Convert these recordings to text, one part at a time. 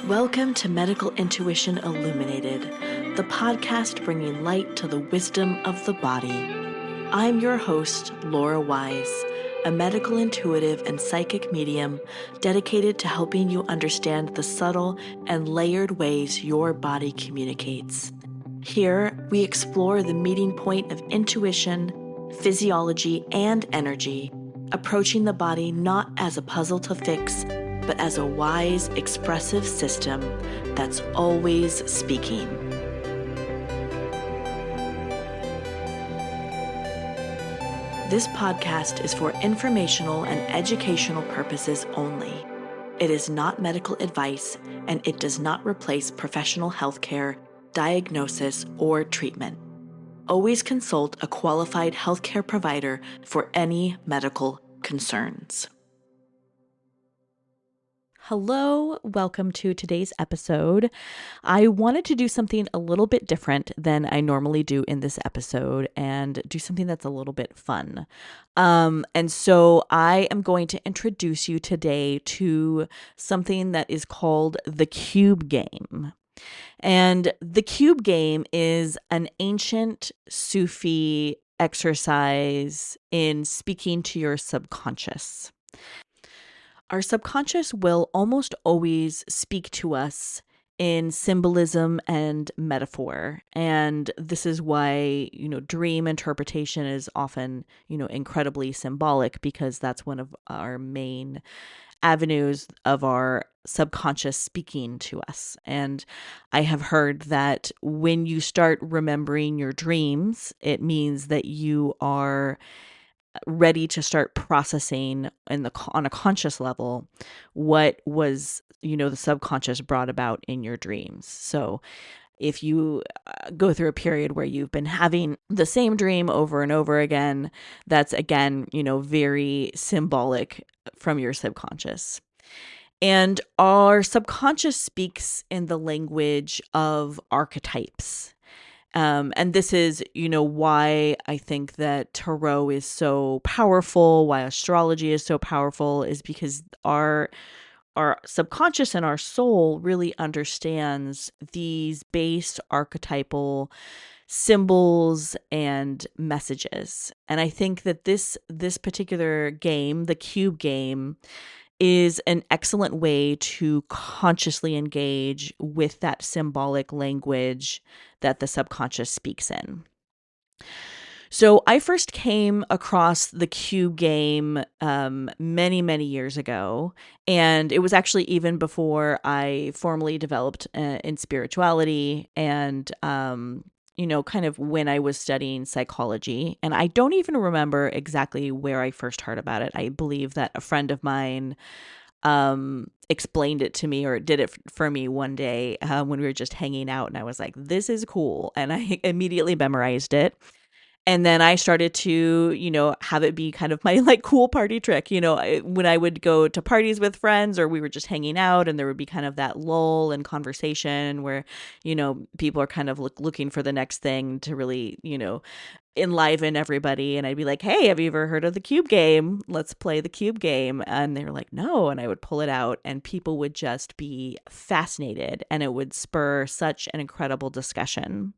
Welcome to Medical Intuition Illuminated, the podcast bringing light to the wisdom of the body. I'm your host, Laura Wise, a medical intuitive and psychic medium dedicated to helping you understand the subtle and layered ways your body communicates. Here, we explore the meeting point of intuition, physiology, and energy, approaching the body not as a puzzle to fix, but as a wise, expressive system that's always speaking. This podcast is for informational and educational purposes only. It is not medical advice, and it does not replace professional healthcare, diagnosis, or treatment. Always consult a qualified healthcare provider for any medical concerns. Hello, welcome to today's episode. I wanted to do something a little bit different than I normally do in this episode and do something that's a little bit fun. And so I am going to introduce you today to something that is called the cube game. And the cube game is an ancient Sufi exercise in speaking to your subconscious. Our subconscious will almost always speak to us in symbolism and metaphor. And this is why, dream interpretation is often, incredibly symbolic, because that's one of our main avenues of our subconscious speaking to us. And I have heard that when you start remembering your dreams, it means that you are ready to start processing on a conscious level what was, the subconscious brought about in your dreams. So if you go through a period where you've been having the same dream over and over again, that's again, very symbolic from your subconscious. And our subconscious speaks in the language of archetypes. And this is, why I think that tarot is so powerful, why astrology is so powerful, is because our subconscious and our soul really understands these base archetypal symbols and messages. And I think that this particular game, the cube game, is an excellent way to consciously engage with that symbolic language that the subconscious speaks in. So I first came across the cube game many, many years ago, and it was actually even before I formally developed in spirituality and kind of when I was studying psychology. And I don't even remember exactly where I first heard about it. I believe that a friend of mine explained it to me, or did it for me one day when we were just hanging out, and I was like, this is cool. And I immediately memorized it. And then I started to, have it be kind of my cool party trick. When I would go to parties with friends, or we were just hanging out, and there would be kind of that lull in conversation where, people are kind of looking for the next thing to really, enliven everybody. And I'd be like, hey, have you ever heard of the cube game? Let's play the cube game. And they were like, no. And I would pull it out, and people would just be fascinated, and it would spur such an incredible discussion.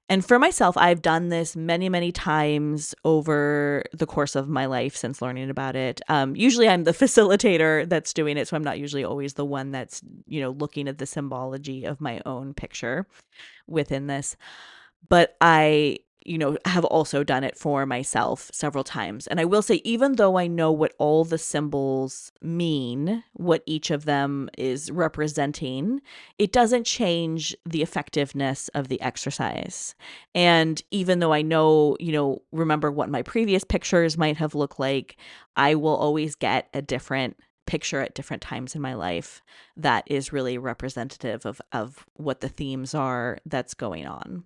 And for myself, I've done this many, many times over the course of my life since learning about it. Usually I'm the facilitator that's doing it, so I'm not usually always the one that's, looking at the symbology of my own picture within this. But I, have also done it for myself several times. And I will say, even though I know what all the symbols mean, what each of them is representing, it doesn't change the effectiveness of the exercise. And even though I know, remember what my previous pictures might have looked like, I will always get a different picture at different times in my life that is really representative of what the themes are that's going on.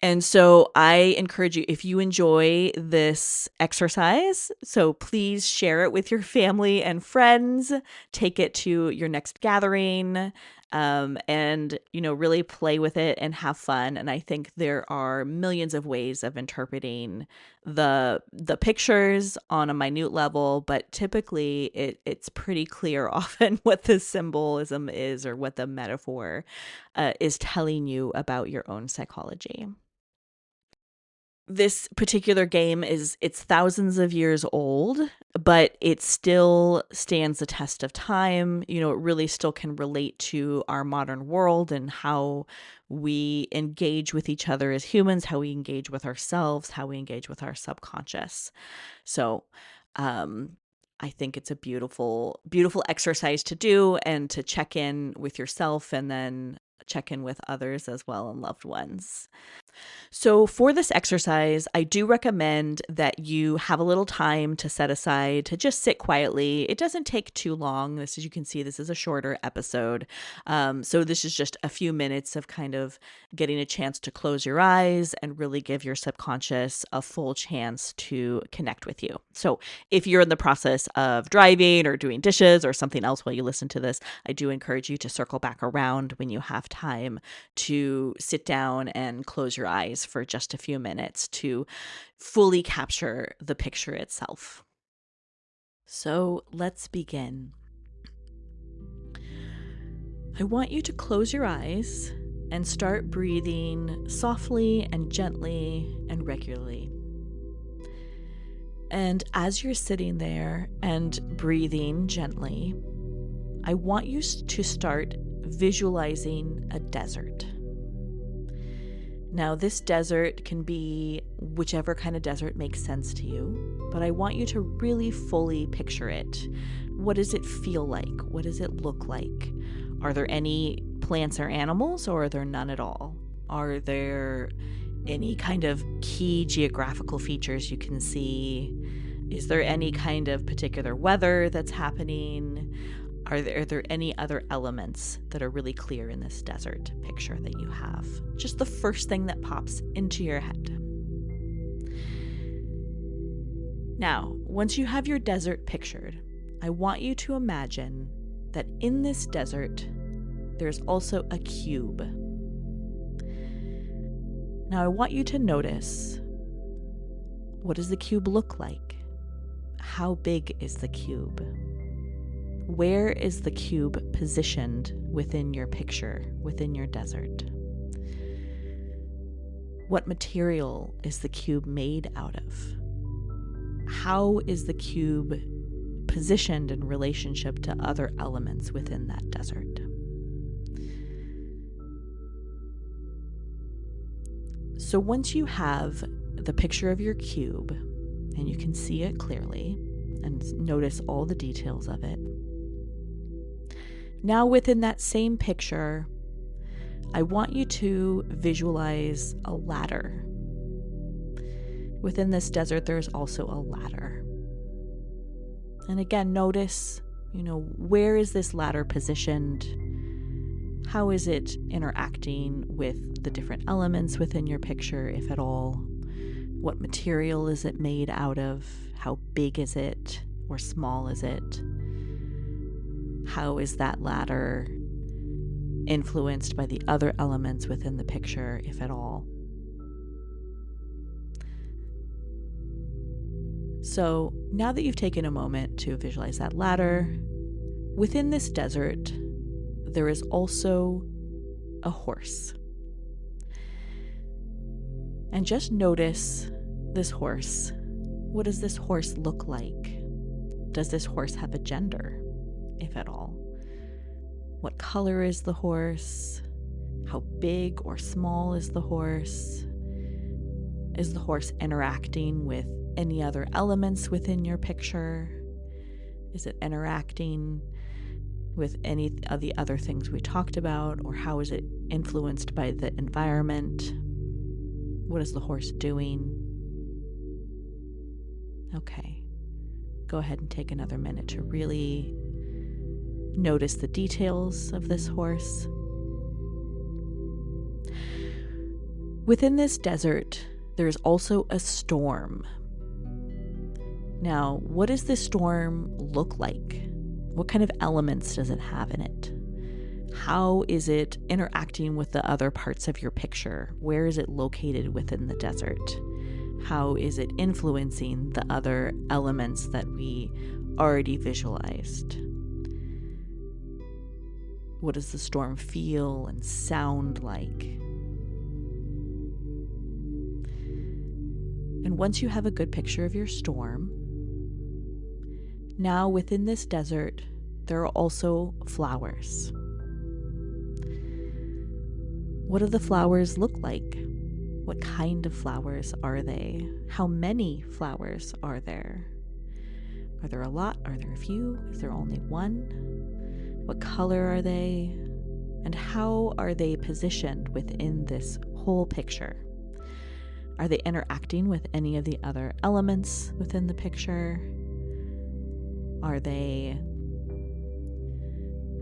And so I encourage you, if you enjoy this exercise, so please share it with your family and friends, take it to your next gathering, and really play with it and have fun. And I think there are millions of ways of interpreting the pictures on a minute level, but typically it's pretty clear often what the symbolism is or what the metaphor is telling you about your own psychology. This particular game it's thousands of years old, but it still stands the test of time. It really still can relate to our modern world and how we engage with each other as humans, how we engage with ourselves, how we engage with our subconscious. So, I think it's a beautiful, beautiful exercise to do and to check in with yourself and then check in with others as well and loved ones. So, for this exercise, I do recommend that you have a little time to set aside to just sit quietly. It doesn't take too long. As you can see, this is a shorter episode. So, this is just a few minutes of kind of getting a chance to close your eyes and really give your subconscious a full chance to connect with you. So, if you're in the process of driving or doing dishes or something else while you listen to this, I do encourage you to circle back around when you have time to sit down and close your eyes for just a few minutes to fully capture the picture itself. So let's begin. I want you to close your eyes and start breathing softly and gently and regularly. And as you're sitting there and breathing gently, I want you to start visualizing a desert. Now, this desert can be whichever kind of desert makes sense to you, but I want you to really fully picture it. What does it feel like? What does it look like? Are there any plants or animals, or are there none at all? Are there any kind of key geographical features you can see? Is there any kind of particular weather that's happening? Are there any other elements that are really clear in this desert picture that you have? Just the first thing that pops into your head. Now, once you have your desert pictured, I want you to imagine that in this desert, there's also a cube. Now, I want you to notice, what does the cube look like? How big is the cube? Where is the cube positioned within your picture, within your desert? What material is the cube made out of? How is the cube positioned in relationship to other elements within that desert? So once you have the picture of your cube and you can see it clearly and notice all the details of it, now within that same picture, I want you to visualize a ladder. Within this desert, there's also a ladder. And again, notice, where is this ladder positioned? How is it interacting with the different elements within your picture, if at all? What material is it made out of? How big is it or small is it? How is that ladder influenced by the other elements within the picture, if at all? So now that you've taken a moment to visualize that ladder, within this desert, there is also a horse. And just notice this horse. What does this horse look like? Does this horse have a gender, if at all? What color is the horse? How big or small is the horse? Is the horse interacting with any other elements within your picture? Is it interacting with any of the other things we talked about? Or how is it influenced by the environment? What is the horse doing? Okay, go ahead and take another minute to really notice the details of this horse. Within this desert, there is also a storm. Now, what does this storm look like? What kind of elements does it have in it? How is it interacting with the other parts of your picture? Where is it located within the desert? How is it influencing the other elements that we already visualized? What does the storm feel and sound like? And once you have a good picture of your storm, now within this desert, there are also flowers. What do the flowers look like? What kind of flowers are they? How many flowers are there? Are there a lot? Are there a few? Is there only one? What color are they? And how are they positioned within this whole picture? Are they interacting with any of the other elements within the picture? Are they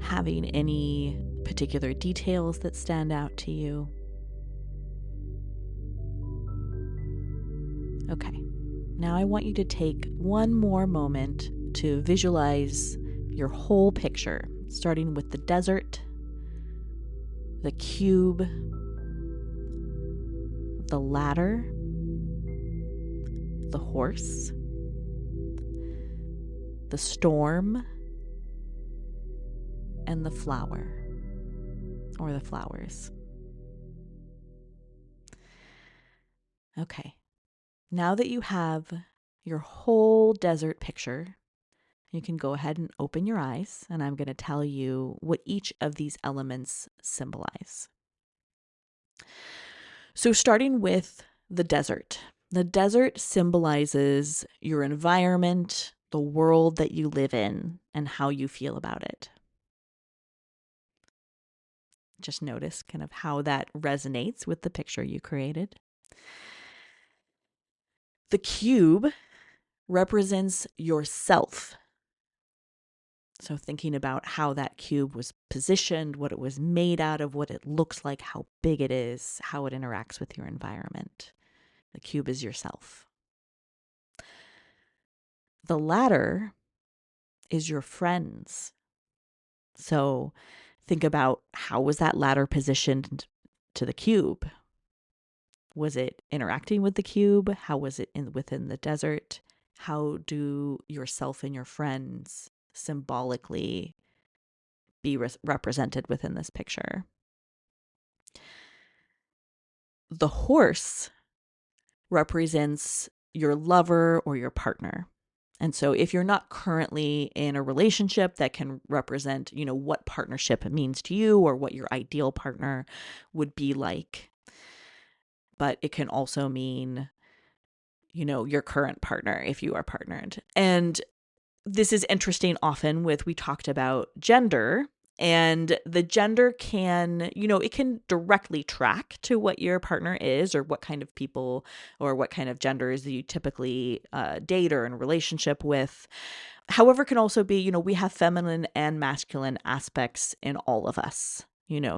having any particular details that stand out to you? Okay, now I want you to take one more moment to visualize your whole picture, starting with the desert, the cube, the ladder, the horse, the storm, and the flower, or the flowers. Okay, now that you have your whole desert picture, you can go ahead and open your eyes, and I'm going to tell you what each of these elements symbolize. So, starting with the desert symbolizes your environment, the world that you live in, and how you feel about it. Just notice kind of how that resonates with the picture you created. The cube represents yourself. So, thinking about how that cube was positioned, what it was made out of, what it looks like, how big it is, how it interacts with your environment. The cube is yourself. The ladder is your friends. So, think about how was that ladder positioned to the cube? Was it interacting with the cube? How was it within the desert? How do yourself and your friends symbolically be represented within this picture? The horse represents your lover or your partner. And so if you're not currently in a relationship, that can represent, what partnership means to you or what your ideal partner would be like. But it can also mean, your current partner if you are partnered. And this is interesting often we talked about gender, and the gender can, it can directly track to what your partner is or what kind of people or what kind of genders you typically date or in a relationship with. However, it can also be, we have feminine and masculine aspects in all of us.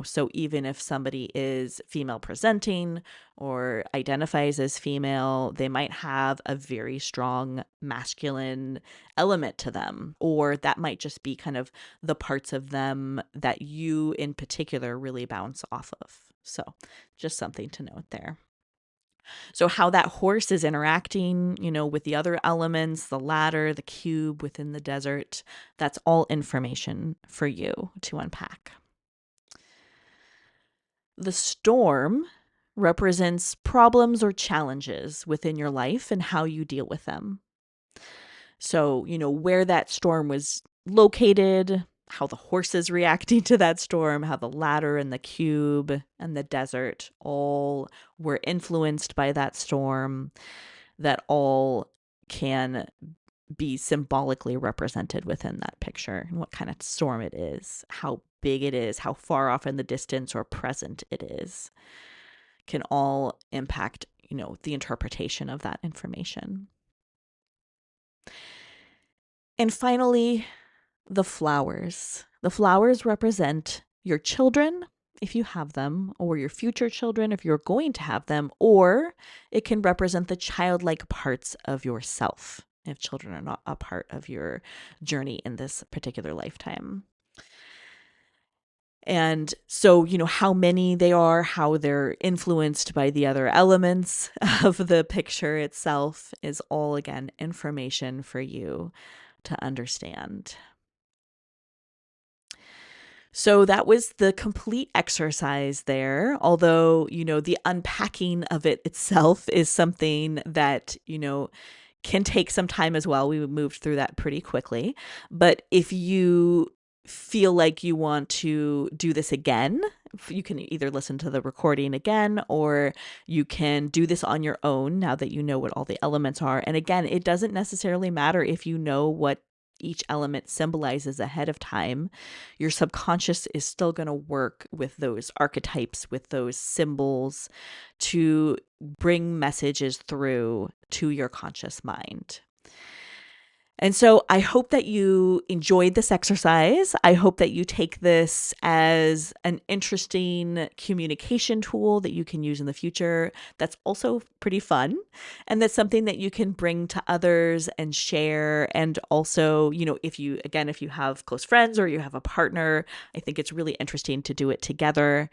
So even if somebody is female presenting or identifies as female, they might have a very strong masculine element to them, or that might just be kind of the parts of them that you in particular really bounce off of. So just something to note there. So how that horse is interacting, with the other elements, the ladder, the cube within the desert, that's all information for you to unpack. The storm represents problems or challenges within your life and how you deal with them. So, where that storm was located, how the horse is reacting to that storm, how the ladder and the cube and the desert all were influenced by that storm, that all can be symbolically represented within that picture, and what kind of storm it is, how big it is, how far off in the distance or present it is, can all impact, the interpretation of that information. And finally, the flowers. The flowers represent your children, if you have them, or your future children, if you're going to have them, or it can represent the childlike parts of yourself, if children are not a part of your journey in this particular lifetime. And so, how many they are, how they're influenced by the other elements of the picture itself is all, again, information for you to understand. So that was the complete exercise there. Although, the unpacking of it itself is something that, can take some time as well. We moved through that pretty quickly. But if you feel like you want to do this again, you can either listen to the recording again, or you can do this on your own now that you know what all the elements are. And again, it doesn't necessarily matter if you know what each element symbolizes ahead of time. Your subconscious is still going to work with those archetypes, with those symbols, to bring messages through to your conscious mind. And so I hope that you enjoyed this exercise. I hope that you take this as an interesting communication tool that you can use in the future. That's also pretty fun. And that's something that you can bring to others and share. And also, if you have close friends or you have a partner, I think it's really interesting to do it together,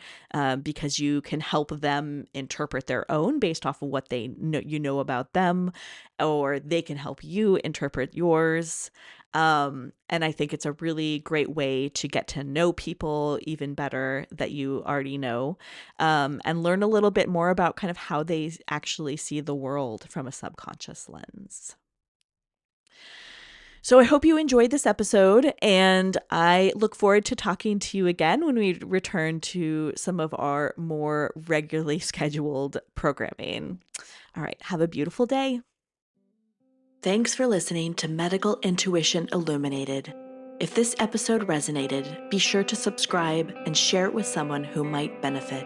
because you can help them interpret their own based off of what they know about them, or they can help you interpret yours. And I think it's a really great way to get to know people even better that you already know, and learn a little bit more about kind of how they actually see the world from a subconscious lens. So I hope you enjoyed this episode, and I look forward to talking to you again when we return to some of our more regularly scheduled programming. All right, have a beautiful day. Thanks for listening to Medical Intuition Illuminated. If this episode resonated, be sure to subscribe and share it with someone who might benefit.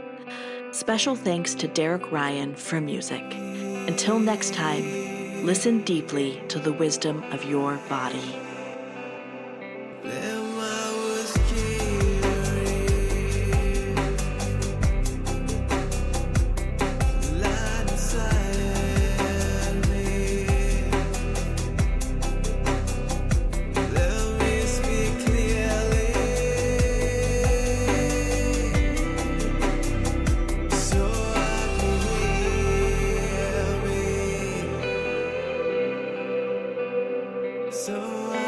Special thanks to Derek Ryan for music. Until next time, listen deeply to the wisdom of your body. So